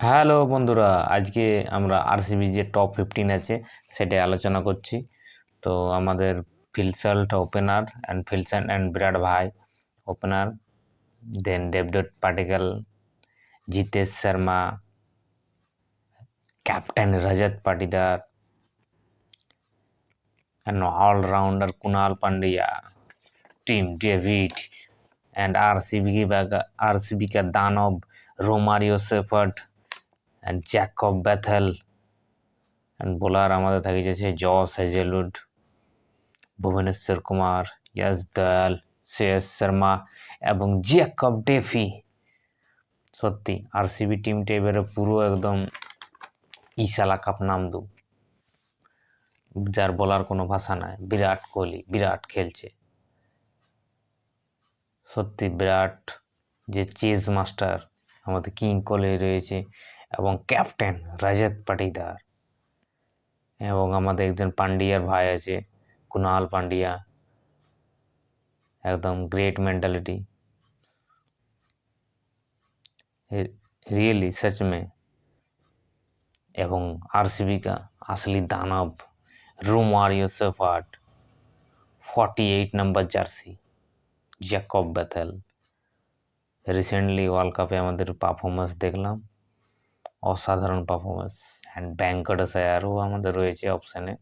Hello বন্ধুরা, আজকে আমরা আরসিবি যে টপ 15 আছে সেটাই আলোচনা করছি। তো আমাদের ফিলসল্ট ওপেনার অ্যান্ড ফিলসন অ্যান্ড বিরাট ভাই ওপেনার, দেন দেবদত্ত Padikkal, Jitesh Sharma, captain Rajat Patidar, and all-rounder Kunal Pandya, Team David, and RCB का दानव Romario Seifert and Jacob Bethell, and bowler আমাদের থাকে যাচ্ছে জস হেজেলউড, ভুবনেশ্বর কুমার, ইয়াস দয়াল, শ্রেয়স শর্মা এবং জ্যাকব ডেফি। সত্যি আরসিবি টিমটা এবারে পুরো একদম ইশালা কাপ নামদু, যার বলার কোনো ভাষা নাই। বিরাট কোহলি বিরাট খেলছে, সত্যি বিরাট যে চেজ মাস্টার আমাদের কিং কোহলি রয়েছে, এবং ক্যাপ্টেন রজত পাটিদার, এবং আমাদের একজন পান্ডিয়ার ভাই আছে কুনাল পান্ডিয়া, एकदम ग्रेट मेंटालिटी, रियली सच में। एवं आरसीबी का असली दानव Romario Seifert, 48 number jersey Jacob Bethell. Recently world কাপে আমাদের পারফরমেন্স দেখলাম, অসাধারণ পারফরমেন্স। অ্যান্ড ভেঙ্কটেশায়ারও আমাদের রয়েছে অপশানে।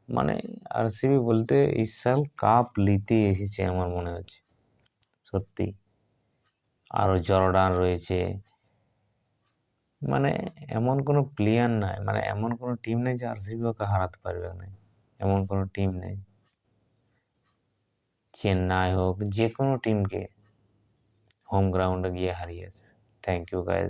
মানে আরসিবি বলতে এই সাল কাপ নিতে এসেছে আমার মনে হচ্ছে, সত্যি। আরও জর্ডান রয়েছে, মানে এমন কোনো প্লেয়ার নাই, মানে এমন কোনো টিম নেই যে আরসিবি ওকে হারাতে পারবে না, এমন কোনো টিম নেই। চেন্নাই হোক, যে কোনো টিমকে হোম গ্রাউন্ডে গিয়ে হারিয়েছে। Thank you guys.